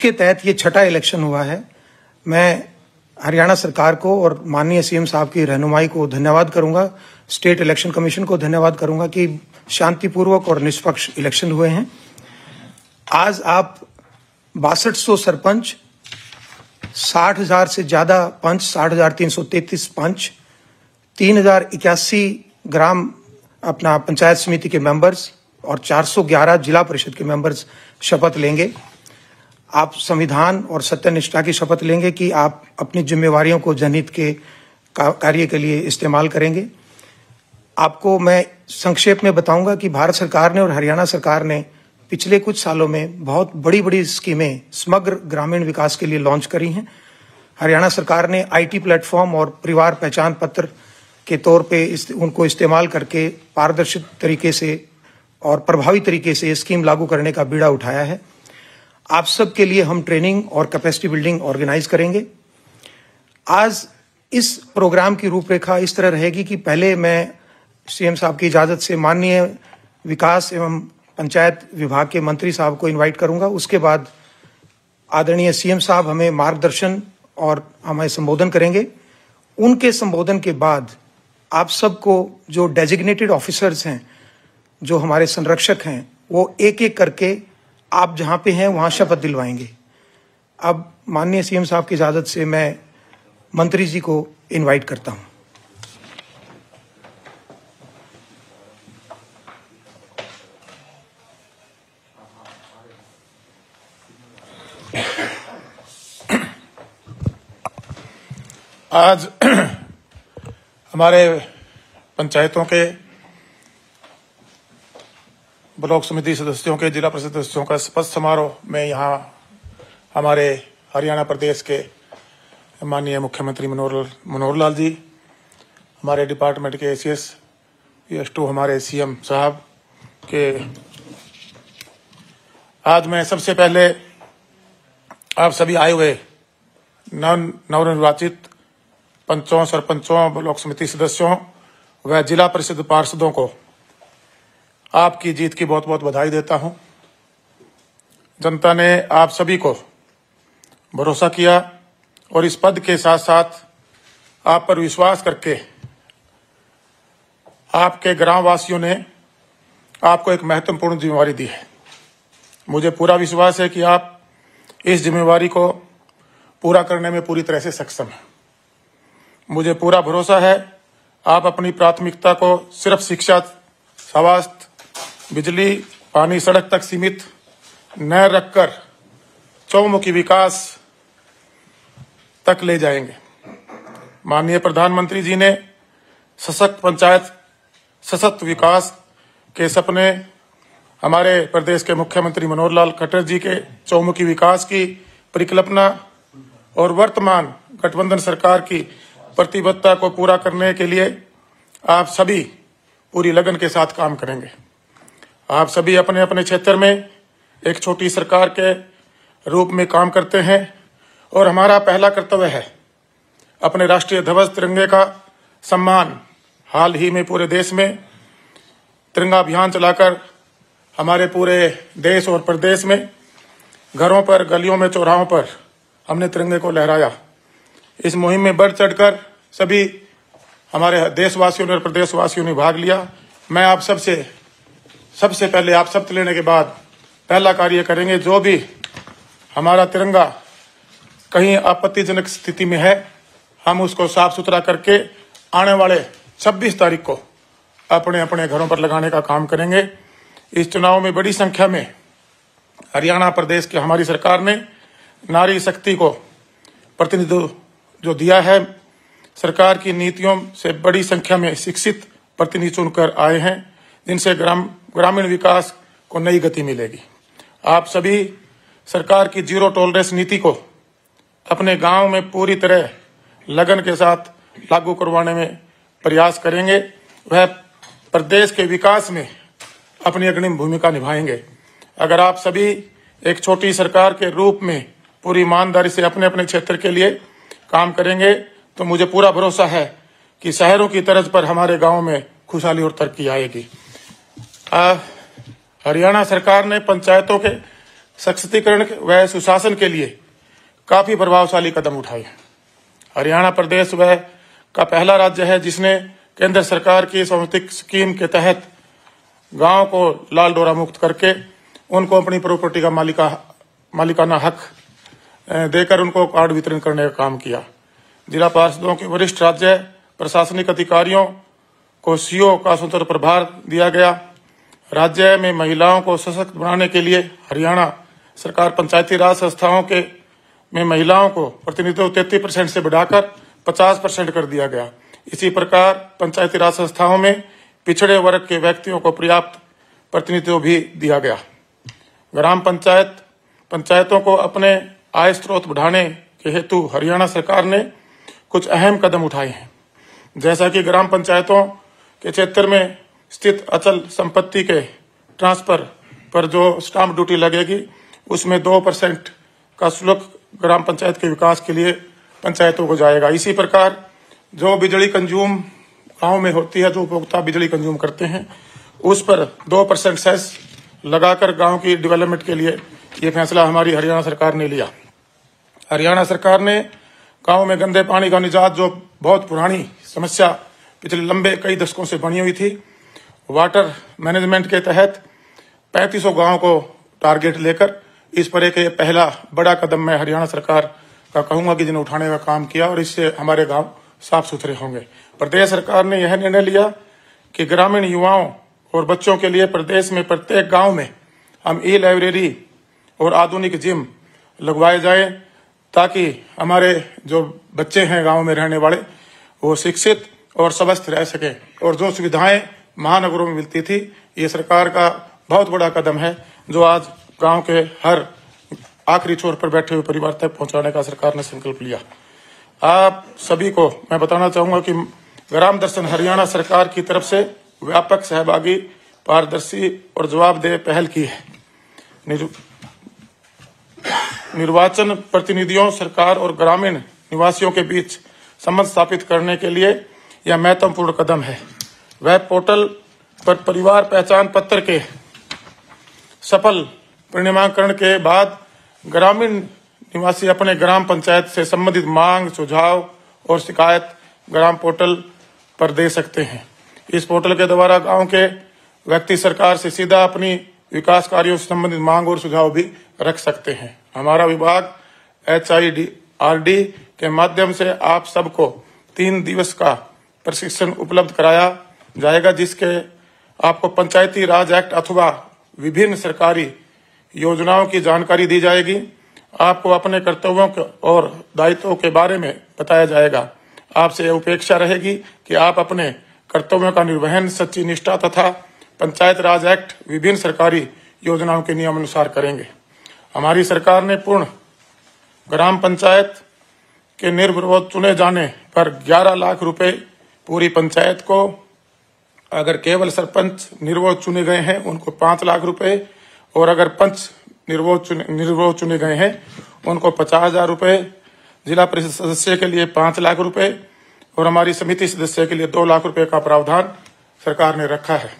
उसके तहत ये छठा इलेक्शन हुआ है। मैं हरियाणा सरकार को और माननीय सीएम साहब की रहनुमाई को धन्यवाद करूंगा, स्टेट इलेक्शन कमीशन को धन्यवाद करूंगा कि शांतिपूर्वक और निष्पक्ष इलेक्शन हुए हैं। आज आप 6200 सरपंच, 60,000 से ज्यादा पंच, 60,333 पंच, 3,081 ग्राम अपना पंचायत समिति के मेंबर्स और 411 जिला परिषद के मेंबर्स शपथ लेंगे। आप संविधान और सत्यनिष्ठा की शपथ लेंगे कि आप अपनी जिम्मेवारियों को जनहित के कार्य के लिए इस्तेमाल करेंगे। आपको मैं संक्षेप में बताऊंगा कि भारत सरकार ने और हरियाणा सरकार ने पिछले कुछ सालों में बहुत बड़ी बड़ी स्कीमें समग्र ग्रामीण विकास के लिए लॉन्च करी हैं। हरियाणा सरकार ने आईटी प्लेटफॉर्म और परिवार पहचान पत्र के तौर पे उनको इस्तेमाल करके पारदर्शी तरीके से और प्रभावी तरीके से ये स्कीम लागू करने का बीड़ा उठाया है। आप सब के लिए हम ट्रेनिंग और कैपेसिटी बिल्डिंग ऑर्गेनाइज करेंगे। आज इस प्रोग्राम की रूपरेखा इस तरह रहेगी कि पहले मैं सीएम साहब की इजाजत से माननीय विकास एवं पंचायत विभाग के मंत्री साहब को इनवाइट करूंगा। उसके बाद आदरणीय सीएम साहब हमें मार्गदर्शन और हमें संबोधन करेंगे। उनके संबोधन के बाद आप सबको जो डेजिग्नेटेड ऑफिसर्स हैं, जो हमारे संरक्षक हैं, वो एक एक करके आप जहां पे हैं वहां शपथ दिलवाएंगे। अब माननीय सीएम साहब की इजाजत से मैं मंत्री जी को इनवाइट करता हूं। आज हमारे पंचायतों के, ब्लॉक समिति सदस्यों के, जिला परिषद सदस्यों का शपथ समारोह में यहाँ हमारे हरियाणा प्रदेश के माननीय मुख्यमंत्री मनोहर लाल जी, हमारे डिपार्टमेंट के एसीएस PS2 हमारे सीएम साहब के, आज मैं सबसे पहले आप सभी आए हुए नवनिर्वाचित पंचों, सरपंचों, ब्लॉक समिति सदस्यों व जिला परिषद पार्षदों को आपकी जीत की बहुत बहुत बधाई देता हूं। जनता ने आप सभी को भरोसा किया और इस पद के साथ साथ आप पर विश्वास करके आपके ग्राम वासियों ने आपको एक महत्वपूर्ण जिम्मेवारी दी है। मुझे पूरा विश्वास है कि आप इस जिम्मेवारी को पूरा करने में पूरी तरह से सक्षम हैं। मुझे पूरा भरोसा है आप अपनी प्राथमिकता को सिर्फ शिक्षा, स्वास्थ्य, बिजली, पानी, सड़क तक सीमित न रखकर चौमुखी विकास तक ले जाएंगे। माननीय प्रधानमंत्री जी ने सशक्त पंचायत, सशक्त विकास के सपने हमारे प्रदेश के मुख्यमंत्री मनोहर लाल खट्टर जी के चौमुखी विकास की परिकल्पना और वर्तमान गठबंधन सरकार की प्रतिबद्धता को पूरा करने के लिए आप सभी पूरी लगन के साथ काम करेंगे। आप सभी अपने अपने क्षेत्र में एक छोटी सरकार के रूप में काम करते हैं और हमारा पहला कर्तव्य है अपने राष्ट्रीय ध्वज तिरंगे का सम्मान। हाल ही में पूरे देश में तिरंगा अभियान चलाकर हमारे पूरे देश और प्रदेश में घरों पर, गलियों में, चौराहों पर हमने तिरंगे को लहराया। इस मुहिम में बढ़ चढ़कर सभी हमारे देशवासियों ने और प्रदेशवासियों ने भाग लिया। मैं आप सबसे पहले आप शपथ लेने के बाद पहला कार्य करेंगे, जो भी हमारा तिरंगा कहीं आपत्तिजनक स्थिति में है, हम उसको साफ सुथरा करके आने वाले 26 तारीख को अपने अपने घरों पर लगाने का काम करेंगे। इस चुनाव में बड़ी संख्या में हरियाणा प्रदेश की हमारी सरकार ने नारी शक्ति को प्रतिनिधित्व जो दिया है, सरकार की नीतियों से बड़ी संख्या में शिक्षित प्रतिनिधि चुनकर आए हैं, जिनसे ग्रामीण विकास को नई गति मिलेगी। आप सभी सरकार की जीरो टॉलरेंस नीति को अपने गांव में पूरी तरह लगन के साथ लागू करवाने में प्रयास करेंगे। वह प्रदेश के विकास में अपनी अग्रणी भूमिका निभाएंगे। अगर आप सभी एक छोटी सरकार के रूप में पूरी ईमानदारी से अपने अपने क्षेत्र के लिए काम करेंगे तो मुझे पूरा भरोसा है कि शहरों की तर्ज पर हमारे गांव में खुशहाली और तरक्की आएगी। हरियाणा सरकार ने पंचायतों के सशक्तिकरण व सुशासन के लिए काफी प्रभावशाली कदम उठाए। हरियाणा प्रदेश वह का पहला राज्य है जिसने केंद्र सरकार की स्वामित्व स्कीम के तहत गांव को लाल डोरा मुक्त करके उनको अपनी प्रॉपर्टी का मालिकाना हक देकर उनको कार्ड वितरण करने का काम किया। जिला पार्षदों के वरिष्ठ राज्य प्रशासनिक अधिकारियों को सीओ का स्वतंत्र प्रभार दिया गया। राज्य में महिलाओं को सशक्त बनाने के लिए हरियाणा सरकार पंचायती राज संस्थाओं में महिलाओं को प्रतिनिधित्व 33% से बढ़ाकर 50% कर दिया गया। इसी प्रकार पंचायती राज संस्थाओं में पिछड़े वर्ग के व्यक्तियों को पर्याप्त प्रतिनिधित्व भी दिया गया। ग्राम पंचायतों को अपने आय स्रोत बढ़ाने के हेतु हरियाणा सरकार ने कुछ अहम कदम उठाए हैं, जैसा कि ग्राम पंचायतों के क्षेत्र में स्थित अचल संपत्ति के ट्रांसफर पर जो स्टाम्प ड्यूटी लगेगी उसमें 2% का शुल्क ग्राम पंचायत के विकास के लिए पंचायतों को जाएगा। इसी प्रकार जो बिजली कंज्यूम गांव में होती है, जो उपभोक्ता बिजली कंज्यूम करते हैं, उस पर 2% सेस लगाकर गांव की डेवलपमेंट के लिए ये फैसला हमारी हरियाणा सरकार ने लिया। हरियाणा सरकार ने गांव में गंदे पानी का निजात, जो बहुत पुरानी समस्या पिछले लंबे कई दशकों से बनी हुई थी, वाटर मैनेजमेंट के तहत 3500 गांव को टारगेट लेकर इस पर एक पहला बड़ा कदम मैं हरियाणा सरकार का कहूंगा कि जिन्हें उठाने का काम किया और इससे हमारे गांव साफ सुथरे होंगे। प्रदेश सरकार ने यह निर्णय लिया कि ग्रामीण युवाओं और बच्चों के लिए प्रदेश में प्रत्येक गांव में हम ई-लाइब्रेरी और आधुनिक जिम लगवाए जाए, ताकि हमारे जो बच्चे हैं गांव में रहने वाले वो शिक्षित और स्वस्थ रह सके। और जो सुविधाएं महानगरों में मिलती थी, ये सरकार का बहुत बड़ा कदम है जो आज गांव के हर आखिरी छोर पर बैठे हुए परिवार तक पहुंचाने का सरकार ने संकल्प लिया। आप सभी को मैं बताना चाहूंगा कि ग्राम दर्शन हरियाणा सरकार की तरफ से व्यापक, सहभागी, पारदर्शी और जवाबदेह पहल की है। निर्वाचन प्रतिनिधियों, सरकार और ग्रामीण निवासियों के बीच संबंध स्थापित करने के लिए यह महत्वपूर्ण कदम है। वेब पोर्टल पर परिवार पहचान पत्र के सफल परिणामीकरण के बाद ग्रामीण निवासी अपने ग्राम पंचायत से संबंधित मांग, सुझाव और शिकायत ग्राम पोर्टल पर दे सकते हैं। इस पोर्टल के द्वारा गांव के व्यक्ति सरकार से सीधा अपनी विकास कार्यों से संबंधित मांग और सुझाव भी रख सकते हैं। हमारा विभाग HIRD के माध्यम से आप सबको 3 दिवस का प्रशिक्षण उपलब्ध कराया जाएगा, जिसके आपको पंचायती राज एक्ट अथवा विभिन्न सरकारी योजनाओं की जानकारी दी जाएगी। आपको अपने कर्तव्यों और दायित्वों के बारे में बताया जाएगा। आपसे अपेक्षा रहेगी कि आप अपने कर्तव्यों का निर्वहन सच्ची निष्ठा तथा पंचायत राज एक्ट विभिन्न सरकारी योजनाओं के नियमानुसार करेंगे। हमारी सरकार ने पूर्ण ग्राम पंचायत के निर्विरोध चुने जाने पर 11 लाख रुपए पूरी पंचायत को, अगर केवल सरपंच निर्विरोध चुने गए हैं उनको 5 लाख रुपए, और अगर पंच निर्विरोध चुने गए हैं उनको 50,000 रुपए, जिला परिषद सदस्य के लिए 5 लाख रुपए और हमारी समिति सदस्य के लिए 2 लाख रुपए का प्रावधान सरकार ने रखा है।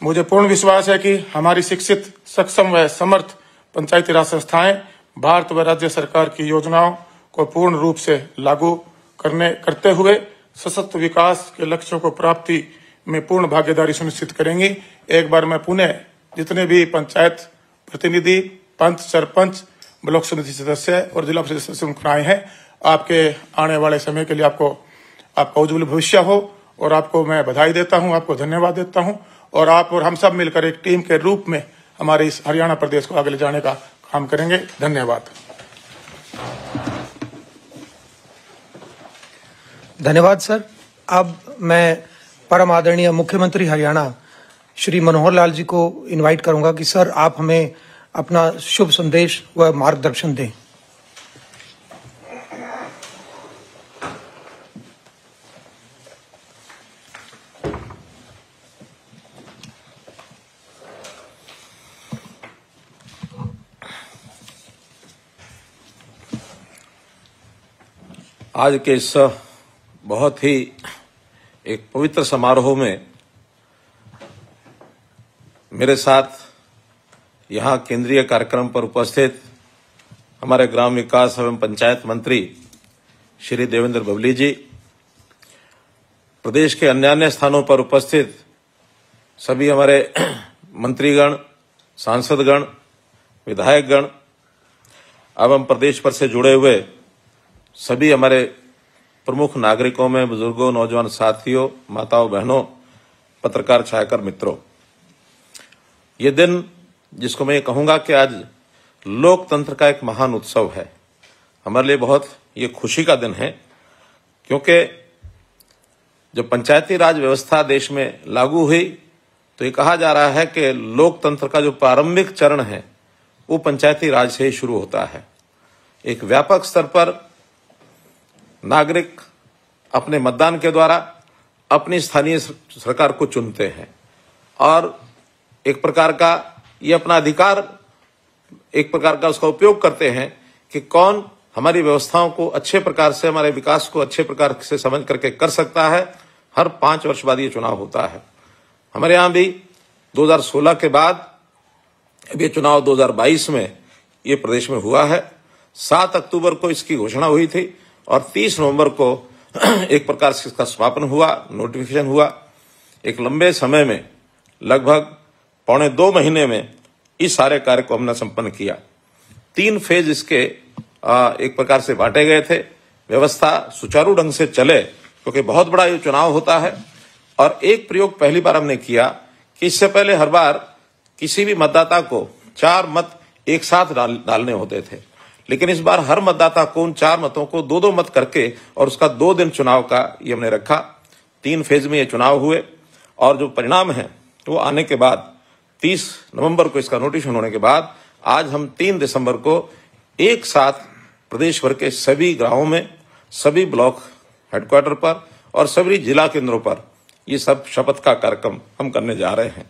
मुझे पूर्ण विश्वास है कि हमारी शिक्षित, सक्षम व समर्थ पंचायती राज संस्थाएं भारत व राज्य सरकार की योजनाओं को पूर्ण रूप से लागू करते हुए सशक्त विकास के लक्ष्यों को प्राप्ति में पूर्ण भागीदारी सुनिश्चित करेंगी। एक बार मैं पुनः जितने भी पंचायत प्रतिनिधि, पंच, सरपंच, ब्लॉक समिति सदस्य और जिला परिषद सदस्य चुनाए हैं, आपके आने वाले समय के लिए आपका उज्जवल भविष्य हो, और आपको मैं बधाई देता हूं, आपको धन्यवाद देता हूं, और आप और हम सब मिलकर एक टीम के रूप में हमारे इस हरियाणा प्रदेश को आगे ले जाने का काम करेंगे। धन्यवाद। धन्यवाद सर। अब मैं परम आदरणीय मुख्यमंत्री हरियाणा श्री मनोहर लाल जी को इनवाइट करूंगा कि सर आप हमें अपना शुभ संदेश व मार्गदर्शन दें। आज के इस बहुत ही एक पवित्र समारोह में मेरे साथ यहाँ केंद्रीय कार्यक्रम पर उपस्थित हमारे ग्राम विकास एवं पंचायत मंत्री श्री देवेंद्र बबली जी, प्रदेश के अन्य स्थानों पर उपस्थित सभी हमारे मंत्रीगण, सांसदगण, विधायकगण एवं प्रदेश भर से जुड़े हुए सभी हमारे प्रमुख नागरिकों में बुजुर्गों, नौजवान साथियों, माताओं, बहनों, पत्रकार, छायाकर मित्रों, ये दिन जिसको मैं ये कहूंगा कि आज लोकतंत्र का एक महान उत्सव है, हमारे लिए बहुत ये खुशी का दिन है, क्योंकि जब पंचायती राज व्यवस्था देश में लागू हुई तो ये कहा जा रहा है कि लोकतंत्र का जो प्रारंभिक चरण है वो पंचायती राज से ही शुरू होता है। एक व्यापक स्तर पर नागरिक अपने मतदान के द्वारा अपनी स्थानीय सरकार को चुनते हैं और एक प्रकार का ये अपना अधिकार, एक प्रकार का उसका उपयोग करते हैं कि कौन हमारी व्यवस्थाओं को अच्छे प्रकार से, हमारे विकास को अच्छे प्रकार से समझ करके कर सकता है। हर 5 वर्ष बाद ये चुनाव होता है। हमारे यहाँ भी 2016 के बाद अब ये चुनाव 2022 में ये प्रदेश में हुआ है। 7 अक्टूबर को इसकी घोषणा हुई थी और 30 नवंबर को एक प्रकार से इसका समापन हुआ, नोटिफिकेशन हुआ। एक लंबे समय में, लगभग 1.25 महीने में इस सारे कार्य को हमने संपन्न किया। 3 फेज इसके एक प्रकार से बांटे गए थे। व्यवस्था सुचारू ढंग से चले, क्योंकि बहुत बड़ा ये चुनाव होता है। और एक प्रयोग पहली बार हमने किया कि इससे पहले हर बार किसी भी मतदाता को 4 मत एक साथ डालने होते थे, लेकिन इस बार हर मतदाता को उन 4 मतों को 2-2 मत करके और उसका 2 दिन चुनाव का ये हमने रखा। 3 फेज में ये चुनाव हुए और जो परिणाम है वो आने के बाद 30 नवंबर को इसका नोटिफिकेशन होने के बाद आज हम 3 दिसंबर को एक साथ प्रदेश भर के सभी गांवों में, सभी ब्लॉक हेडक्वार्टर पर और सभी जिला केंद्रों पर ये सब शपथ का कार्यक्रम हम करने जा रहे हैं।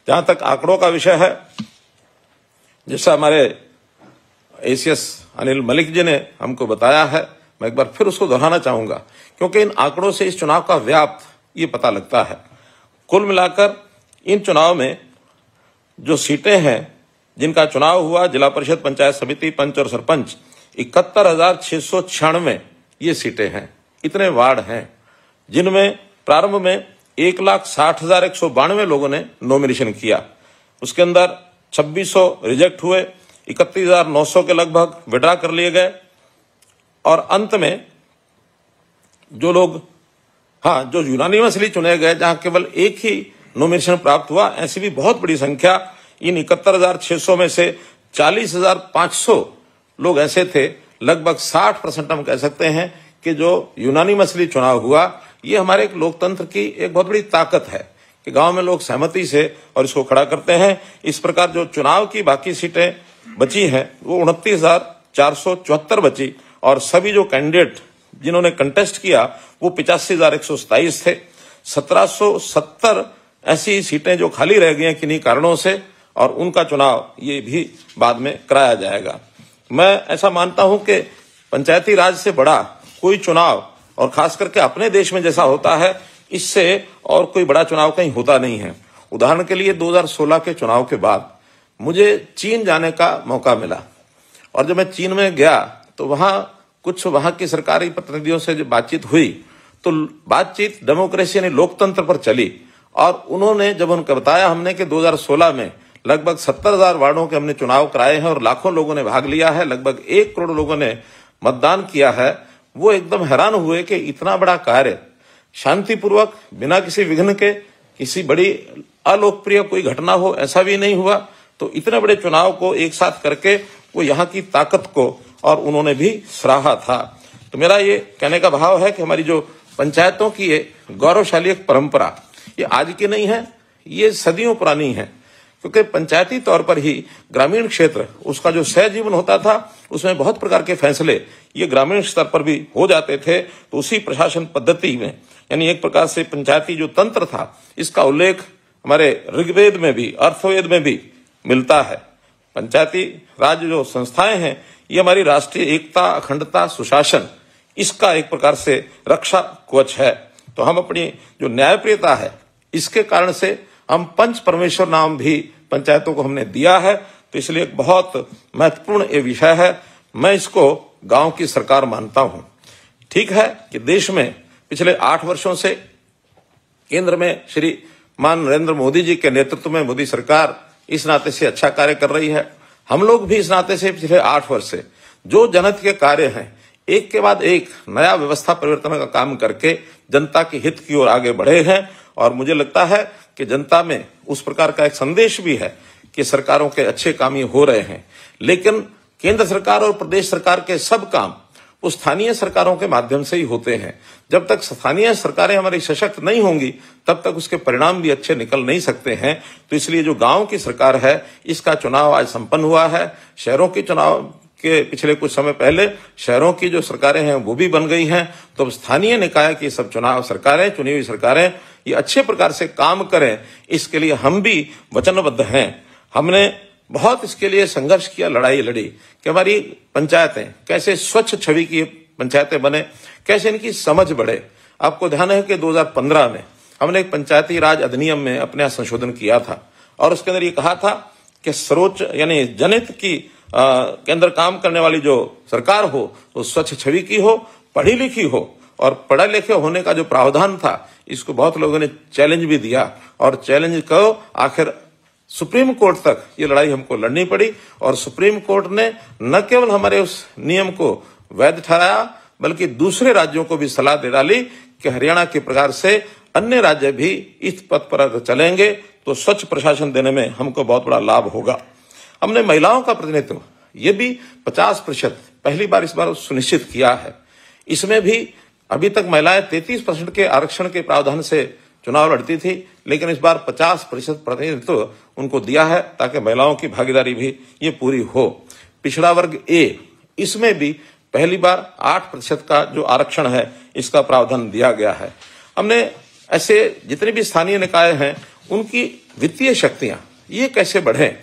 जहां तक आंकड़ों का विषय है, जैसा हमारे एसीएस अनिल मलिक जी ने हमको बताया है, मैं एक बार फिर उसको दोहराना चाहूंगा, क्योंकि इन आंकड़ों से इस चुनाव का व्याप्त ये पता लगता है। कुल मिलाकर इन चुनाव में जो सीटें हैं जिनका चुनाव हुआ, जिला परिषद, पंचायत समिति, पंच और सरपंच, 71,696 ये सीटें हैं। इतने वार्ड हैं जिनमें प्रारंभ में 1,60,192 लोगों ने नॉमिनेशन किया। उसके अंदर 2600 रिजेक्ट हुए, 31,900 के लगभग विड्रा कर लिए गए और अंत में जो लोग जो यूनानिमसली चुने गए, जहां केवल एक ही नॉमिनेशन प्राप्त हुआ, ऐसी भी बहुत बड़ी संख्या इन 71,600 में से 40,500 लोग ऐसे थे, लगभग 60% हम कह सकते हैं कि जो यूनानिमसली चुनाव हुआ, ये हमारे एक लोकतंत्र की एक बहुत बड़ी ताकत है कि गांव में लोग सहमति से और इसको खड़ा करते हैं। इस प्रकार जो चुनाव की बाकी सीटें बची हैं वो 29,474 बची और सभी जो कैंडिडेट जिन्होंने कंटेस्ट किया वो 85,127 थे। 1,770 ऐसी सीटें जो खाली रह गई हैं किन्हीं कारणों से, और उनका चुनाव ये भी बाद में कराया जाएगा। मैं ऐसा मानता हूं कि पंचायती राज से बड़ा कोई चुनाव, और खास करके अपने देश में जैसा होता है, इससे और कोई बड़ा चुनाव कहीं होता नहीं है। उदाहरण के लिए 2016 के चुनाव के बाद मुझे चीन जाने का मौका मिला और जब मैं चीन में गया तो वहां की सरकारी प्रतिनिधियों से जब बातचीत हुई तो बातचीत डेमोक्रेसी यानी लोकतंत्र पर चली और उन्होंने जब उनको बताया हमने कि 2016 में लगभग 70,000 वार्डों के हमने चुनाव कराए हैं और लाखों लोगों ने भाग लिया है, लगभग 1 करोड़ लोगों ने मतदान किया है, वो एकदम हैरान हुए कि इतना बड़ा कार्य शांतिपूर्वक, बिना किसी विघ्न के, किसी बड़ी अलोकप्रिय कोई घटना हो ऐसा भी नहीं हुआ। तो इतने बड़े चुनाव को एक साथ करके वो यहाँ की ताकत को और उन्होंने भी सराहा था। तो मेरा ये कहने का भाव है कि हमारी जो पंचायतों की ये गौरवशाली एक परंपरा, ये आज की नहीं है, ये सदियों पुरानी है, क्योंकि पंचायती तौर पर ही ग्रामीण क्षेत्र उसका जो सहजीवन होता था उसमें बहुत प्रकार के फैसले ये ग्रामीण स्तर पर भी हो जाते थे। तो उसी प्रशासन पद्धति में, यानी एक प्रकार से पंचायती जो तंत्र था, इसका उल्लेख हमारे ऋग्वेद में भी, अर्थवेद में भी मिलता है। पंचायती राज जो संस्थाएं हैं ये हमारी राष्ट्रीय एकता, अखंडता, सुशासन, इसका एक प्रकार से रक्षा कवच है। तो हम अपनी जो न्यायप्रियता है इसके कारण से हम पंच परमेश्वर नाम भी पंचायतों को हमने दिया है, तो इसलिए एक बहुत महत्वपूर्ण ये विषय है। मैं इसको गांव की सरकार मानता हूं। ठीक है कि देश में पिछले 8 वर्षों से केंद्र में श्रीमान नरेंद्र मोदी जी के नेतृत्व में मोदी सरकार इस नाते से अच्छा कार्य कर रही है। हम लोग भी इस नाते से पिछले 8 वर्ष से जो जनहित के कार्य हैं, एक के बाद एक नया व्यवस्था परिवर्तन का काम करके जनता के हित की ओर आगे बढ़े हैं। और मुझे लगता है कि जनता में उस प्रकार का एक संदेश भी है कि सरकारों के अच्छे काम ये हो रहे हैं। लेकिन केंद्र सरकार और प्रदेश सरकार के सब काम उस स्थानीय सरकारों के माध्यम से ही होते हैं। जब तक स्थानीय सरकारें हमारी सशक्त नहीं होंगी तब तक उसके परिणाम भी अच्छे निकल नहीं सकते हैं। तो इसलिए जो गांव की सरकार है, इसका चुनाव आज संपन्न हुआ है। शहरों के चुनाव के पिछले कुछ समय पहले शहरों की जो सरकारें हैं वो भी बन गई हैं। तो स्थानीय निकाय की सब चुनाव सरकारें, चुनी हुई सरकारें ये अच्छे प्रकार से काम करें, इसके लिए हम भी वचनबद्ध हैं। हमने बहुत इसके लिए संघर्ष किया, लड़ाई लड़ी कि हमारी पंचायतें कैसे स्वच्छ छवि की पंचायतें बने, कैसे इनकी समझ बढ़े। आपको ध्यान है कि 2015 में हमने एक पंचायती राज अधिनियम में अपने यहाँ संशोधन किया था और उसके अंदर ये कहा था कि सर्वोच्च यानी जनहित की के अंदर काम करने वाली जो सरकार हो वो स्वच्छ छवि की हो, पढ़ी लिखी हो। और पढ़े लिखे होने का जो प्रावधान था इसको बहुत लोगों ने चैलेंज भी दिया और चैलेंज को आखिर सुप्रीम कोर्ट तक ये लड़ाई हमको लड़नी पड़ी। और सुप्रीम कोर्ट ने न केवल हमारे उस नियम को वैध ठहराया बल्कि दूसरे राज्यों को भी सलाह दे डाली कि हरियाणा के प्रकार से अन्य राज्य भी इस पथ पर अगर चलेंगे तो स्वच्छ प्रशासन देने में हमको बहुत बड़ा लाभ होगा। हमने महिलाओं का प्रतिनिधित्व ये भी 50% पहली बार इस बार सुनिश्चित किया है। इसमें भी अभी तक महिलाएं 33% के आरक्षण के प्रावधान से चुनाव लड़ती थी, लेकिन इस बार 50% प्रतिनिधित्व उनको दिया है ताकि महिलाओं की भागीदारी भी ये पूरी हो। पिछड़ा वर्ग ए, इसमें भी पहली बार 8% का जो आरक्षण है इसका प्रावधान दिया गया है। हमने ऐसे जितने भी स्थानीय निकाय हैं उनकी वित्तीय शक्तियां ये कैसे बढ़े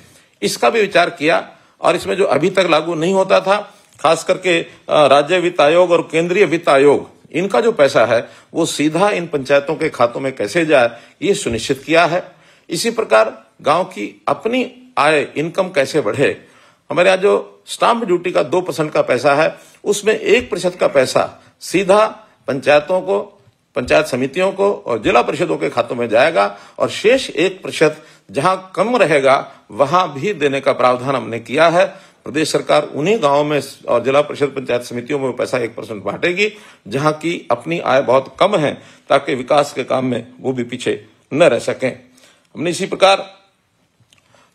इसका भी विचार किया। और इसमें जो अभी तक लागू नहीं होता था, खास करके राज्य वित्त आयोग और केंद्रीय वित्त आयोग, इनका जो पैसा है वो सीधा इन पंचायतों के खातों में कैसे जाए ये सुनिश्चित किया है। इसी प्रकार गांव की अपनी आय, इनकम कैसे बढ़े। हमारे यहाँ जो स्टाम्प ड्यूटी का 2% का पैसा है उसमें 1% का पैसा सीधा पंचायतों को, पंचायत समितियों को और जिला परिषदों के खातों में जाएगा और शेष 1% जहां कम रहेगा वहां भी देने का प्रावधान हमने किया है। प्रदेश सरकार उन्हीं गांवों में और जिला परिषद पंचायत समितियों में पैसा 1% बांटेगी जहां की अपनी आय बहुत कम है, ताकि विकास के काम में वो भी पीछे न रह सकें। हमने इसी प्रकार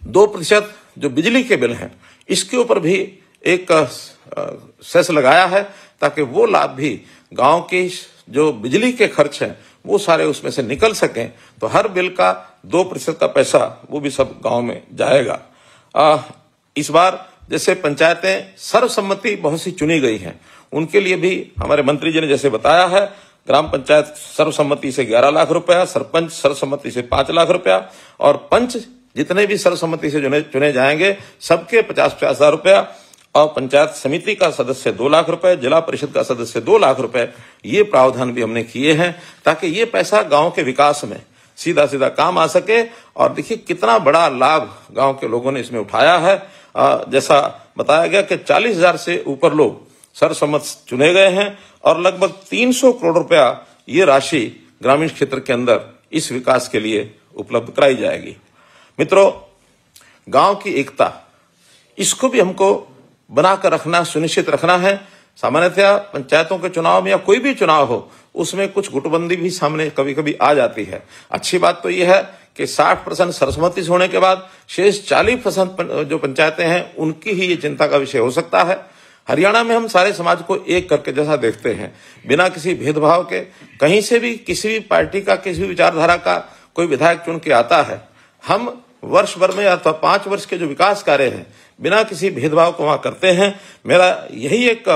2% जो बिजली के बिल हैं इसके ऊपर भी एक सेस लगाया है ताकि वो लाभ भी गांव के जो बिजली के खर्च हैं वो सारे उसमें से निकल सकें। तो हर बिल का 2% का पैसा वो भी सब गांव में जाएगा। इस बार जैसे पंचायतें सर्वसम्मति बहुत सी चुनी गई हैं, उनके लिए भी हमारे मंत्री जी ने जैसे बताया है, ग्राम पंचायत सर्वसम्मति से 11 लाख रुपया, सरपंच सर्वसम्मति से 5 लाख रुपया और पंच जितने भी सर्वसम्मति से चुने जाएंगे सबके 50-50 हजार रुपया और पंचायत समिति का सदस्य 2 लाख रुपए, जिला परिषद का सदस्य 2 लाख रुपए, ये प्रावधान भी हमने किए हैं ताकि ये पैसा गांव के विकास में सीधा सीधा काम आ सके। और देखिए कितना बड़ा लाभ गांव के लोगों ने इसमें उठाया है। जैसा बताया गया कि 40,000 से ऊपर लोग सर्वसम्मत चुने गए हैं और लगभग 300 करोड़ रुपया ये राशि ग्रामीण क्षेत्र के अंदर इस विकास के लिए उपलब्ध कराई जाएगी। मित्रों, गांव की एकता इसको भी हमको बनाकर रखना, सुनिश्चित रखना है। सामान्यतः पंचायतों के चुनाव में या कोई भी चुनाव हो उसमें कुछ गुटबंदी भी सामने कभी कभी आ जाती है। अच्छी बात तो यह है कि 60% सर्वसम्मति होने के बाद शेष 40% जो पंचायतें हैं उनकी ही ये चिंता का विषय हो सकता है। हरियाणा में हम सारे समाज को एक करके जैसा देखते हैं, बिना किसी भेदभाव के, कहीं से भी किसी भी पार्टी का, किसी भी विचारधारा का कोई विधायक चुन के आता है, हम वर्ष भर में अथवा 5 वर्ष के जो विकास कार्य हैं बिना किसी भेदभाव को वहां करते हैं। मेरा यही एक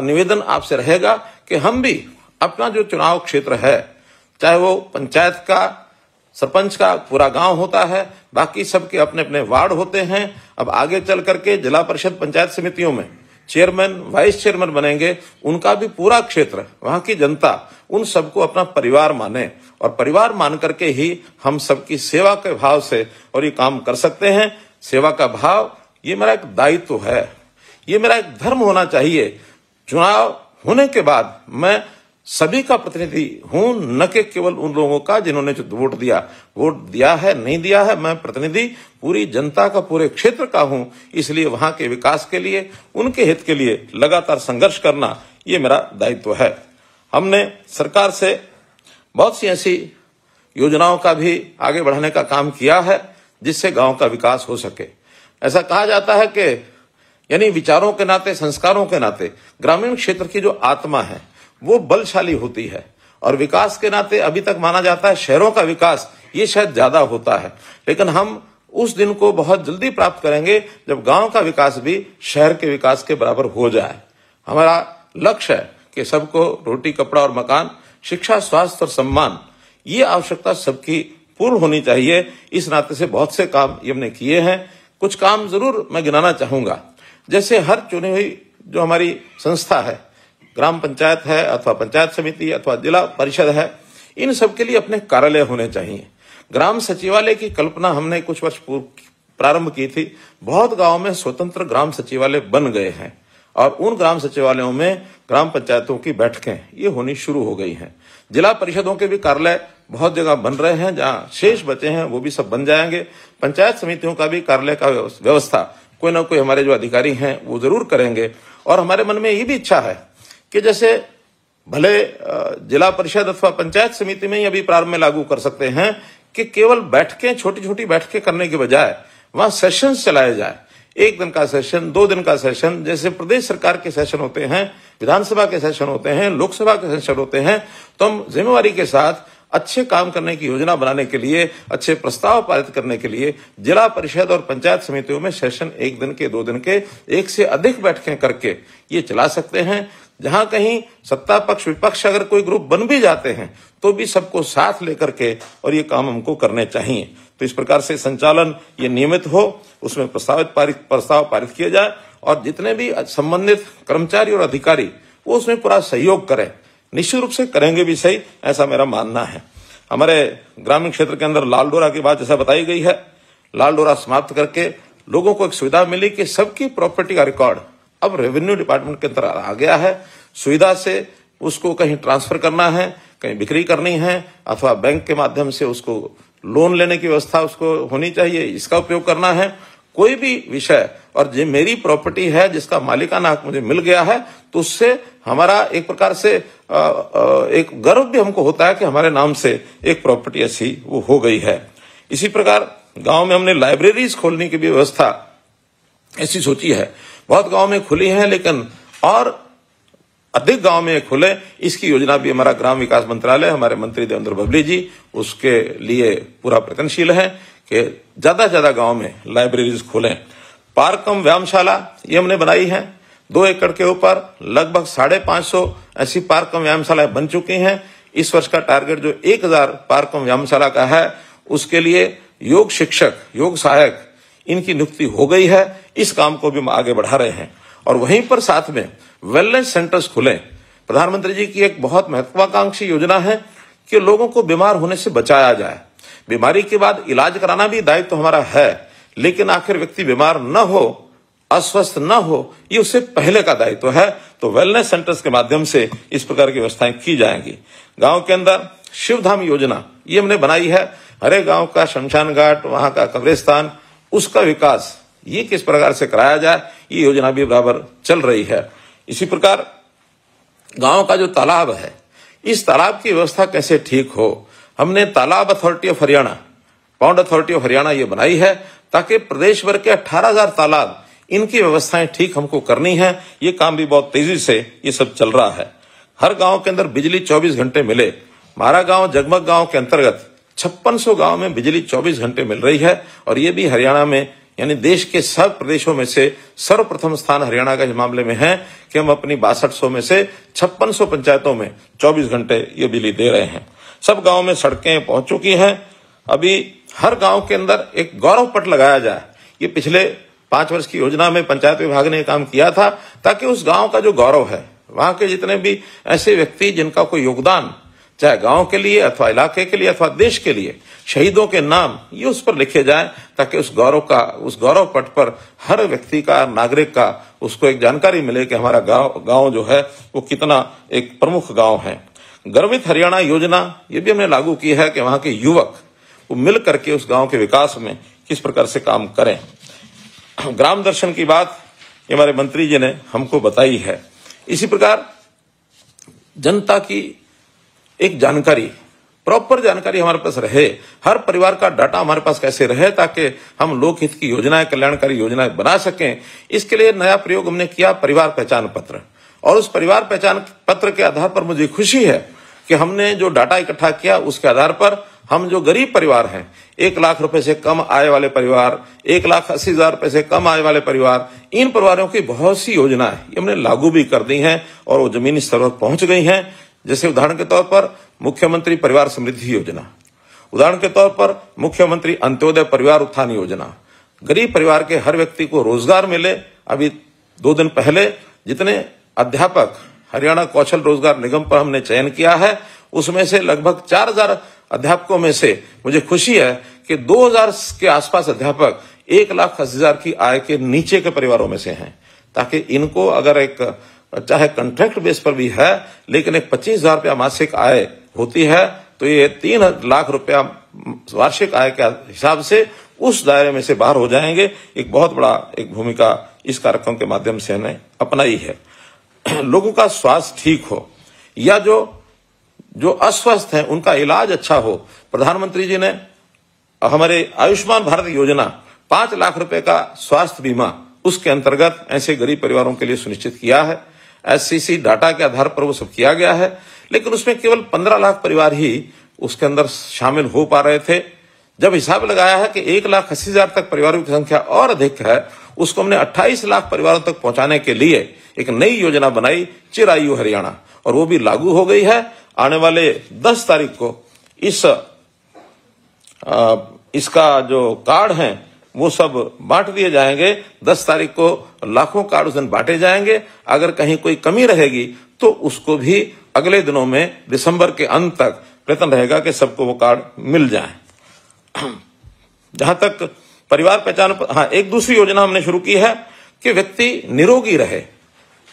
निवेदन आपसे रहेगा कि हम भी अपना जो चुनाव क्षेत्र है, चाहे वो पंचायत का, सरपंच का पूरा गांव होता है, बाकी सबके अपने अपने वार्ड होते हैं। अब आगे चल करके जिला परिषद पंचायत समितियों में चेयरमैन, वाइस चेयरमैन बनेंगे, उनका भी पूरा क्षेत्र, वहां की जनता उन सबको अपना परिवार माने और परिवार मान करके ही हम सबकी सेवा के भाव से और ये काम कर सकते हैं। सेवा का भाव ये मेरा एक दायित्व है, ये मेरा एक धर्म होना चाहिए। चुनाव होने के बाद मैं सभी का प्रतिनिधि हूं, न कि केवल उन लोगों का जिन्होंने जो वोट दिया है नहीं दिया है। मैं प्रतिनिधि पूरी जनता का, पूरे क्षेत्र का हूं। इसलिए वहां के विकास के लिए, उनके हित के लिए लगातार संघर्ष करना ये मेरा दायित्व है। हमने सरकार से बहुत सी ऐसी योजनाओं का भी आगे बढ़ाने का काम किया है जिससे गांव का विकास हो सके। ऐसा कहा जाता है कि यानी विचारों के नाते, संस्कारों के नाते ग्रामीण क्षेत्र की जो आत्मा है वो बलशाली होती है, और विकास के नाते अभी तक माना जाता है शहरों का विकास ये शायद ज्यादा होता है। लेकिन हम उस दिन को बहुत जल्दी प्राप्त करेंगे जब गांव का विकास भी शहर के विकास के बराबर हो जाए। हमारा लक्ष्य है कि सबको रोटी, कपड़ा और मकान, शिक्षा, स्वास्थ्य और सम्मान, ये आवश्यकता सबकी पूर्ण होनी चाहिए। इस नाते से बहुत से काम ये हमने किए हैं। कुछ काम जरूर मैं गिनाना चाहूंगा। जैसे हर चुनी हुई जो हमारी संस्था है, ग्राम पंचायत है अथवा पंचायत समिति अथवा जिला परिषद है, इन सब के लिए अपने कार्यालय होने चाहिए। ग्राम सचिवालय की कल्पना हमने कुछ वर्ष पूर्व प्रारंभ की थी। बहुत गांव में स्वतंत्र ग्राम सचिवालय बन गए हैं, और उन ग्राम सचिवालयों में ग्राम पंचायतों की बैठकें ये होनी शुरू हो गई हैं। जिला परिषदों के भी कार्यालय बहुत जगह बन रहे हैं, जहां शेष बचे हैं वो भी सब बन जाएंगे। पंचायत समितियों का भी कार्यालय का व्यवस्था कोई ना कोई हमारे जो अधिकारी हैं वो जरूर करेंगे। और हमारे मन में ये भी इच्छा है कि जैसे भले जिला परिषद अथवा पंचायत समिति में ही अभी प्रारंभ में लागू कर सकते हैं कि केवल बैठकें, छोटी छोटी बैठकें करने के बजाय वहां सेशंस चलाए जाए। 1 दिन का सेशन, 2 दिन का सेशन, जैसे प्रदेश सरकार के सेशन होते हैं, विधानसभा के सेशन होते हैं, लोकसभा के सेशन होते हैं। तो हम जिम्मेवारी के साथ अच्छे काम करने की योजना बनाने के लिए, अच्छे प्रस्ताव पारित करने के लिए जिला परिषद और पंचायत समितियों में सेशन 1 दिन के, 2 दिन के, 1 से अधिक बैठकें करके ये चला सकते हैं। जहां कहीं सत्ता पक्ष विपक्ष अगर कोई ग्रुप बन भी जाते हैं तो भी सबको साथ लेकर के और ये काम हमको करने चाहिए। तो इस प्रकार से संचालन ये नियमित हो, उसमें प्रस्ताव पारित किया जाए, और जितने भी संबंधित कर्मचारी और अधिकारी वो उसमें पूरा सहयोग करें। निश्चित रूप से करेंगे भी सही, ऐसा मेरा मानना है। हमारे ग्रामीण क्षेत्र के अंदर लाल डोरा की बात जैसा बताई गई है, लाल डोरा समाप्त करके लोगों को एक सुविधा मिली कि सबकी प्रॉपर्टी का रिकॉर्ड अब रेवेन्यू डिपार्टमेंट के अंदर आ गया है। सुविधा से उसको कहीं ट्रांसफर करना है, कहीं बिक्री करनी है, अथवा बैंक के माध्यम से उसको लोन लेने की व्यवस्था उसको होनी चाहिए, इसका उपयोग करना है। कोई भी विषय, और जो मेरी प्रॉपर्टी है जिसका मालिकाना हक मुझे मिल गया है, तो उससे हमारा एक प्रकार से एक गर्व भी हमको होता है कि हमारे नाम से एक प्रॉपर्टी ऐसी वो हो गई है। इसी प्रकार गांव में हमने लाइब्रेरीज खोलने की भी व्यवस्था ऐसी सोची है। बहुत गांव में खुली है, लेकिन और अधिक गांव में खुले, इसकी योजना भी हमारा ग्राम विकास मंत्रालय, हमारे मंत्री देवेंद्र बबली जी उसके लिए पूरा प्रयत्नशील है कि ज्यादा से ज्यादा गांव में लाइब्रेरीज खोलें। पार्क कम व्यायामशाला ये हमने बनाई है। 2 एकड़ के ऊपर लगभग 550 ऐसी पार्क कम व्यायामशालाएं बन चुकी हैं। इस वर्ष का टारगेट जो 1000 पार्क कम व्यायामशाला का है, उसके लिए योग शिक्षक, योग सहायक इनकी नियुक्ति हो गई है। इस काम को भी हम आगे बढ़ा रहे हैं। और वहीं पर साथ में वेलनेस सेंटर्स खुले। प्रधानमंत्री जी की एक बहुत महत्वाकांक्षी योजना है कि लोगों को बीमार होने से बचाया जाए। बीमारी के बाद इलाज कराना भी दायित्व हमारा है, लेकिन आखिर व्यक्ति बीमार न हो, अस्वस्थ न हो, ये उससे पहले का दायित्व है। तो वेलनेस सेंटर्स के माध्यम से इस प्रकार की व्यवस्थाएं की जाएंगी। गांव के अंदर शिवधाम योजना ये हमने बनाई है। हरे गांव का शमशान घाट, वहां का कब्रिस्तान, उसका विकास ये किस प्रकार से कराया जाए, ये योजना भी बराबर चल रही है। इसी प्रकार गांव का जो तालाब है, इस तालाब की व्यवस्था कैसे ठीक हो, हमने तालाब authority of Haryana, pound authority of Haryana ये बनाई है, ताकि प्रदेश भर के 18,000 तालाब, इनकी व्यवस्थाएं ठीक हमको करनी है। ये काम भी बहुत तेजी से ये सब चल रहा है। हर गांव के अंदर बिजली 24 घंटे मिले। हमारा गांव जगमग गांव के अंतर्गत 5600 गांव में बिजली 24 घंटे मिल रही है, और ये भी हरियाणा में यानी देश के सब प्रदेशों में से सर्वप्रथम स्थान हरियाणा का इस मामले में है कि हम अपनी 6200 में से 5600 पंचायतों में 24 घंटे ये बिजली दे रहे हैं। सब गांव में सड़कें पहुंच चुकी हैं। अभी हर गांव के अंदर एक गौरव पट लगाया जाए। ये पिछले 5 वर्ष की योजना में पंचायत विभाग ने काम किया था, ताकि उस गांव का जो गौरव है, वहां के जितने भी ऐसे व्यक्ति जिनका कोई योगदान चाहे गांव के लिए अथवा इलाके के लिए अथवा देश के लिए, शहीदों के नाम ये उस पर लिखे जाए, ताकि उस गौरव पट पर हर व्यक्ति का, नागरिक का, उसको एक जानकारी मिले कि हमारा गांव जो है वो कितना एक प्रमुख गांव है। गर्वित हरियाणा योजना ये भी हमने लागू की है कि वहां के युवक वो मिल करके उस गांव के विकास में किस प्रकार से काम करें। ग्राम दर्शन की बात ये हमारे मंत्री जी ने हमको बताई है। इसी प्रकार जनता की एक जानकारी, प्रॉपर जानकारी हमारे पास रहे, हर परिवार का डाटा हमारे पास कैसे रहे, ताकि हम लोकहित की योजनाएं, कल्याणकारी योजनाएं बना सकें। इसके लिए नया प्रयोग हमने किया, परिवार पहचान पत्र। और उस परिवार पहचान पत्र के आधार पर मुझे खुशी है कि हमने जो डाटा इकट्ठा किया उसके आधार पर हम जो गरीब परिवार हैं, 1 लाख रुपए से कम आय वाले परिवार, 1,80,000 रुपए से कम आय वाले परिवार, इन परिवारों की बहुत सी योजनाएं हमने लागू भी कर दी हैं और वो जमीनी स्तर पर पहुंच गई हैं। जैसे उदाहरण के तौर पर मुख्यमंत्री परिवार समृद्धि योजना, उदाहरण के तौर पर मुख्यमंत्री अंत्योदय परिवार उत्थान योजना, गरीब परिवार के हर व्यक्ति को रोजगार मिले। अभी 2 दिन पहले जितने अध्यापक हरियाणा कौशल रोजगार निगम पर हमने चयन किया है, उसमें से लगभग 4,000 अध्यापकों में से मुझे खुशी है कि 2,000 के आसपास अध्यापक 1,80,000 की आय के नीचे के परिवारों में से हैं, ताकि इनको अगर एक चाहे कॉन्ट्रैक्ट बेस पर भी है, लेकिन एक 25,000 रुपया मासिक आय होती है, तो ये 3 लाख रुपया वार्षिक आय के हिसाब से उस दायरे में से बाहर हो जाएंगे। एक बहुत बड़ा एक भूमिका इस कार्यक्रम के माध्यम से हमने अपनाई है। लोगों का स्वास्थ्य ठीक हो या जो अस्वस्थ हैं उनका इलाज अच्छा हो, प्रधानमंत्री जी ने हमारे आयुष्मान भारत योजना 5 लाख रुपए का स्वास्थ्य बीमा उसके अंतर्गत ऐसे गरीब परिवारों के लिए सुनिश्चित किया है। एससीसी डाटा के आधार पर वो सब किया गया है, लेकिन उसमें केवल 15 लाख परिवार ही उसके अंदर शामिल हो पा रहे थे। जब हिसाब लगाया है कि 1,80,000 तक परिवारों की संख्या और अधिक है, उसको हमने 28 लाख परिवारों तक पहुंचाने के लिए एक नई योजना बनाई, चिरायु हरियाणा, और वो भी लागू हो गई है। आने वाले 10 तारीख को इसका जो कार्ड है वो सब बांट दिए जाएंगे। 10 तारीख को लाखों कार्ड उस दिन बांटे जाएंगे। अगर कहीं कोई कमी रहेगी तो उसको भी अगले दिनों में दिसंबर के अंत तक प्रयत्न रहेगा कि सबको वो कार्ड मिल जाए। जहां तक परिवार पहचान, एक दूसरी योजना हमने शुरू की है कि व्यक्ति निरोगी रहे,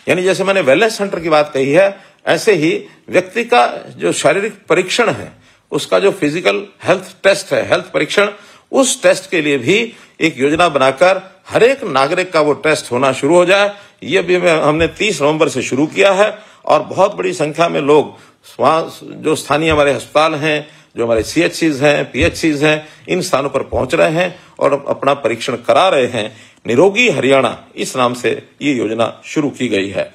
यानी जैसे मैंने वेलनेस सेंटर की बात कही है, ऐसे ही व्यक्ति का जो शारीरिक परीक्षण है, उसका जो फिजिकल हेल्थ टेस्ट है, हेल्थ परीक्षण, उस टेस्ट के लिए भी एक योजना बनाकर हर एक नागरिक का वो टेस्ट होना शुरू हो जाए। ये भी हमने 30 नवंबर से शुरू किया है और बहुत बड़ी संख्या में लोग वहां जो स्थानीय हमारे अस्पताल हैं, जो हमारे CHCs हैं, PHCs हैं, इन स्थानों पर पहुंच रहे हैं और अपना परीक्षण करा रहे हैं। निरोगी हरियाणा इस नाम से ये योजना शुरू की गई है।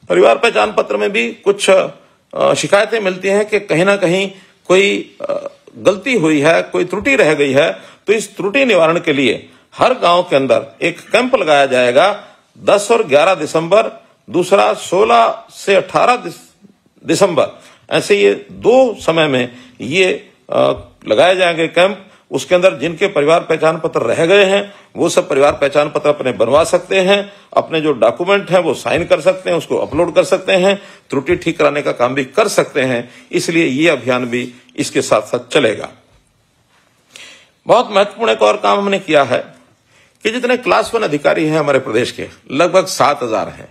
परिवार पहचान पत्र में भी कुछ शिकायतें मिलती हैं कि कहीं ना कहीं कोई गलती हुई है, कोई त्रुटि रह गई है, तो इस त्रुटि निवारण के लिए हर गांव के अंदर एक कैंप लगाया जाएगा 10 और 11 दिसंबर, दूसरा 16 से 18 दिसंबर, ऐसे ये 2 समय में ये लगाए जाएंगे कैंप। उसके अंदर जिनके परिवार पहचान पत्र रह गए हैं वो सब परिवार पहचान पत्र अपने बनवा सकते हैं, अपने जो डॉक्यूमेंट हैं वो साइन कर सकते हैं, उसको अपलोड कर सकते हैं, त्रुटि ठीक कराने का काम भी कर सकते हैं। इसलिए ये अभियान भी इसके साथ साथ चलेगा। बहुत महत्वपूर्ण एक और काम हमने किया है कि जितने क्लास 1 अधिकारी हैं हमारे प्रदेश के, लगभग 7,000 हैं,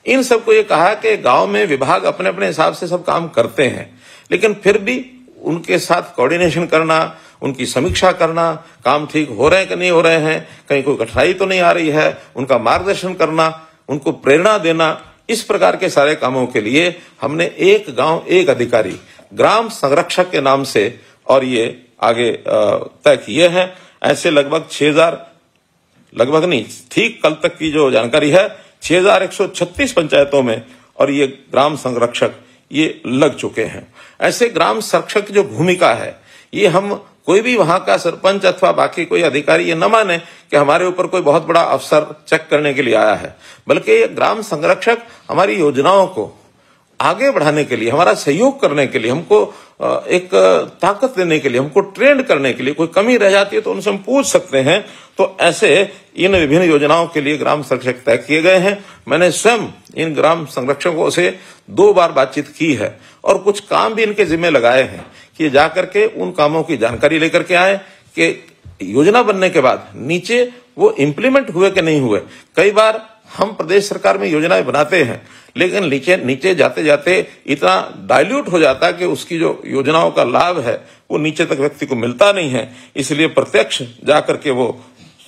इन सबको ये कहा कि गांव में विभाग अपने अपने हिसाब से सब काम करते हैं, लेकिन फिर भी उनके साथ कोऑर्डिनेशन करना, उनकी समीक्षा करना, काम ठीक हो रहे हैं कि नहीं हो रहे हैं, कहीं कोई कठिनाई तो नहीं आ रही है, उनका मार्गदर्शन करना, उनको प्रेरणा देना, इस प्रकार के सारे कामों के लिए हमने एक गांव एक अधिकारी, ग्राम संरक्षक के नाम से और ये आगे तय किए हैं। ऐसे लगभग 6,000, लगभग नहीं, ठीक कल तक की जो जानकारी है 6,136 पंचायतों में और ये ग्राम संरक्षक ये लग चुके हैं। ऐसे ग्राम संरक्षक की जो भूमिका है, ये हम कोई भी वहां का सरपंच अथवा बाकी कोई अधिकारी ये न माने कि हमारे ऊपर कोई बहुत बड़ा अफसर चेक करने के लिए आया है, बल्कि ये ग्राम संरक्षक हमारी योजनाओं को आगे बढ़ाने के लिए, हमारा सहयोग करने के लिए, हमको एक ताकत देने के लिए, हमको ट्रेंड करने के लिए, कोई कमी रह जाती है तो उनसे हम पूछ सकते हैं। तो ऐसे इन विभिन्न योजनाओं के लिए ग्राम संरक्षक तय किए गए हैं। मैंने स्वयं इन ग्राम संरक्षकों से 2 बार बातचीत की है और कुछ काम भी इनके जिम्मे लगाए हैं कि ये जाकर के उन कामों की जानकारी लेकर के आए कि योजना बनने के बाद नीचे वो इम्प्लीमेंट हुए कि नहीं हुए। कई बार हम प्रदेश सरकार में योजनाएं बनाते हैं लेकिन नीचे जाते जाते इतना डाइल्यूट हो जाता है कि उसकी जो योजनाओं का लाभ है वो नीचे तक व्यक्ति को मिलता नहीं है। इसलिए प्रत्यक्ष जाकर के वो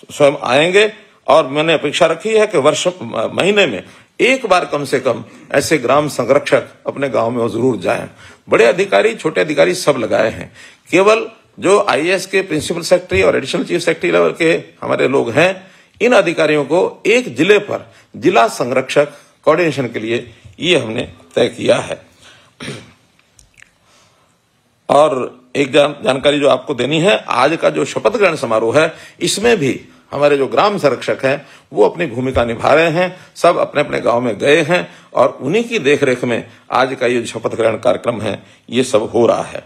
स्वयं आएंगे और मैंने अपेक्षा रखी है कि महीने में एक बार कम से कम ऐसे ग्राम संरक्षक अपने गांव में वो जरूर जाएं। बड़े अधिकारी छोटे अधिकारी सब लगाए हैं। केवल जो आईएएस के प्रिंसिपल सेक्रेटरी और एडिशनल चीफ सेक्रेटरी लेवल के हमारे लोग हैं, इन अधिकारियों को एक जिले पर जिला संरक्षक कोऑर्डिनेशन के लिए ये हमने तय किया है। और एक जानकारी जो आपको देनी है, आज का जो शपथ ग्रहण समारोह है इसमें भी हमारे जो ग्राम संरक्षक हैं वो अपनी भूमिका निभा रहे हैं। सब अपने अपने गांव में गए हैं और उन्हीं की देखरेख में आज का ये शपथ ग्रहण कार्यक्रम है ये सब हो रहा है।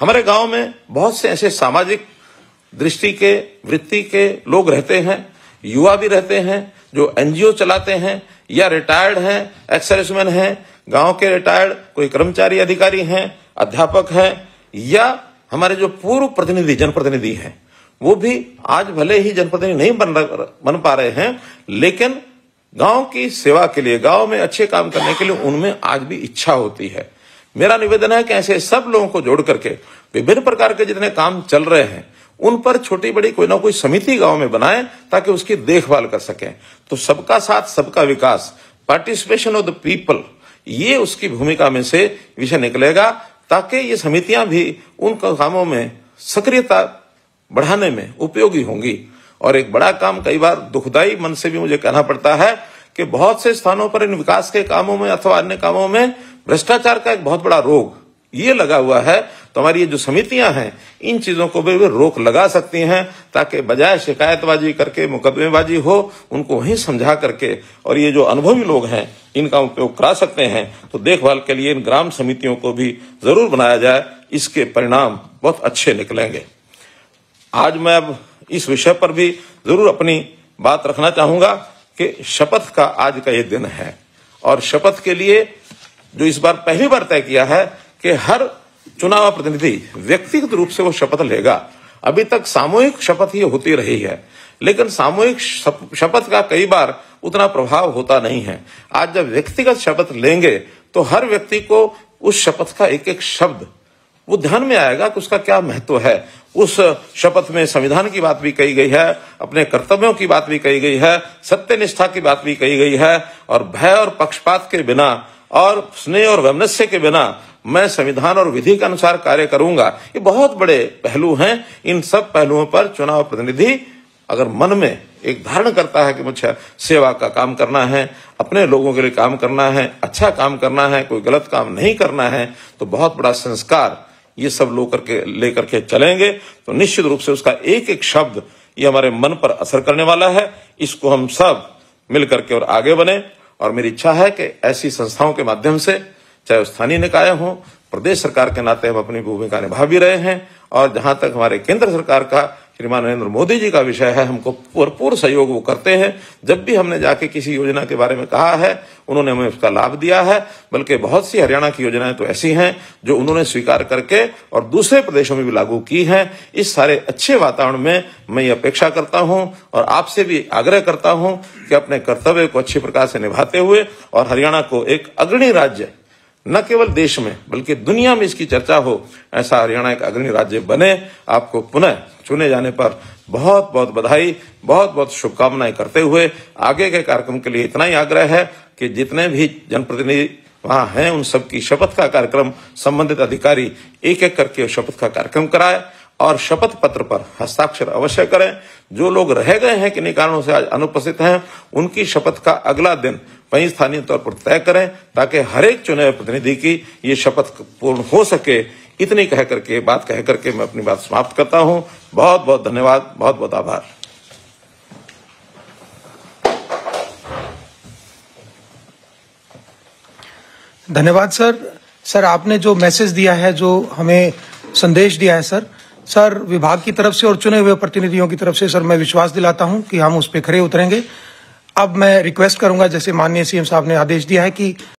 हमारे गांव में बहुत से ऐसे सामाजिक दृष्टि के वृत्ति के लोग रहते हैं, युवा भी रहते हैं जो एनजीओ चलाते हैं या रिटायर्ड हैं, एक्स सर्विसमैन हैं, गांव के रिटायर्ड कोई कर्मचारी अधिकारी हैं, अध्यापक हैं, या हमारे जो पूर्व प्रतिनिधि जनप्रतिनिधि हैं वो भी आज भले ही जनप्रतिनिधि नहीं बन पा रहे हैं लेकिन गांव की सेवा के लिए, गांव में अच्छे काम करने के लिए उनमें आज भी इच्छा होती है। मेरा निवेदन है कि ऐसे सब लोगों को जोड़ करके विभिन्न प्रकार के जितने काम चल रहे हैं उन पर छोटी बड़ी कोई ना कोई समिति गांव में बनाएं ताकि उसकी देखभाल कर सकें। तो सबका साथ सबका विकास, पार्टिसिपेशन ऑफ द पीपल, ये उसकी भूमिका में से विषय निकलेगा ताकि ये समितियां भी उन कामों में सक्रियता बढ़ाने में उपयोगी होंगी। और एक बड़ा काम कई बार दुखदाई मन से भी मुझे कहना पड़ता है कि बहुत से स्थानों पर इन विकास के कामों में अथवा अन्य कामों में भ्रष्टाचार का एक बहुत बड़ा रोग ये लगा हुआ है। तो हमारी ये जो समितियां हैं इन चीजों को भी रोक लगा सकती हैं ताकि बजाय शिकायतबाजी करके मुकदमेबाजी हो उनको वहीं समझा करके और ये जो अनुभवी लोग हैं इनका उपयोग करा सकते हैं। तो देखभाल के लिए इन ग्राम समितियों को भी जरूर बनाया जाए, इसके परिणाम बहुत अच्छे निकलेंगे। आज मैं अब इस विषय पर भी जरूर अपनी बात रखना चाहूंगा कि शपथ का आज का ये दिन है और शपथ के लिए जो इस बार पहली बार तय किया है कि हर चुनाव प्रतिनिधि व्यक्तिगत रूप से वो शपथ लेगा। अभी तक सामूहिक शपथ ही होती रही है लेकिन सामूहिक शपथ का कई बार उतना प्रभाव होता नहीं है। आज जब व्यक्तिगत शपथ लेंगे तो हर व्यक्ति को उस शपथ का एक एक शब्द वो ध्यान में आएगा कि उसका क्या महत्व है। उस शपथ में संविधान की बात भी कही गई है, अपने कर्तव्यों की बात भी कही गई है, सत्यनिष्ठा की बात भी कही गई है और भय और पक्षपात के बिना और स्नेह और वैमनस्य के बिना मैं संविधान और विधि के अनुसार कार्य करूंगा। ये बहुत बड़े पहलू हैं। इन सब पहलुओं पर चुनाव प्रतिनिधि अगर मन में एक धारण करता है कि मुझे सेवा का काम करना है, अपने लोगों के लिए काम करना है, अच्छा काम करना है, कोई गलत काम नहीं करना है, तो बहुत बड़ा संस्कार ये सब लोग लेकर के चलेंगे तो निश्चित रूप से उसका एक एक शब्द ये हमारे मन पर असर करने वाला है। इसको हम सब मिलकर के और आगे बने और मेरी इच्छा है कि ऐसी संस्थाओं के माध्यम से, चाहे स्थानीय निकाय हो, प्रदेश सरकार के नाते हम अपनी भूमिका निभा भी रहे हैं और जहां तक हमारे केंद्र सरकार का श्रीमान नरेंद्र मोदी जी का विषय है, हमको भरपूर सहयोग वो करते हैं। जब भी हमने जाके किसी योजना के बारे में कहा है उन्होंने हमें उसका लाभ दिया है, बल्कि बहुत सी हरियाणा की योजनाएं तो ऐसी हैं जो उन्होंने स्वीकार करके और दूसरे प्रदेशों में भी लागू की हैं। इस सारे अच्छे वातावरण में मैं ये अपेक्षा करता हूं और आपसे भी आग्रह करता हूं कि अपने कर्तव्य को अच्छी प्रकार से निभाते हुए और हरियाणा को एक अग्रणी राज्य न केवल देश में बल्कि दुनिया में इसकी चर्चा हो, ऐसा हरियाणा एक अग्रणी राज्य बने। आपको पुनः चुने जाने पर बहुत बहुत बधाई, बहुत बहुत शुभकामनाएं करते हुए आगे के कार्यक्रम के लिए इतना ही आग्रह है कि जितने भी जनप्रतिनिधि वहां हैं उन सबकी शपथ का कार्यक्रम संबंधित अधिकारी एक एक करके शपथ का कार्यक्रम कराए और शपथ पत्र पर हस्ताक्षर अवश्य करें। जो लोग रह गए हैं किन्हीं कारणों से आज अनुपस्थित हैं उनकी शपथ का अगला दिन वहीं स्थानीय तौर पर तय करें ताकि हर एक चुने हुए प्रतिनिधि की ये शपथ पूर्ण हो सके। इतनी कह करके मैं अपनी बात समाप्त करता हूं। बहुत बहुत धन्यवाद, बहुत बहुत आभार। धन्यवाद सर, आपने जो मैसेज दिया है, जो हमें संदेश दिया है सर विभाग की तरफ से और चुने हुए प्रतिनिधियों की तरफ से सर मैं विश्वास दिलाता हूं कि हम उस पर खरे उतरेंगे। अब मैं रिक्वेस्ट करूंगा, जैसे माननीय सीएम साहब ने आदेश दिया है कि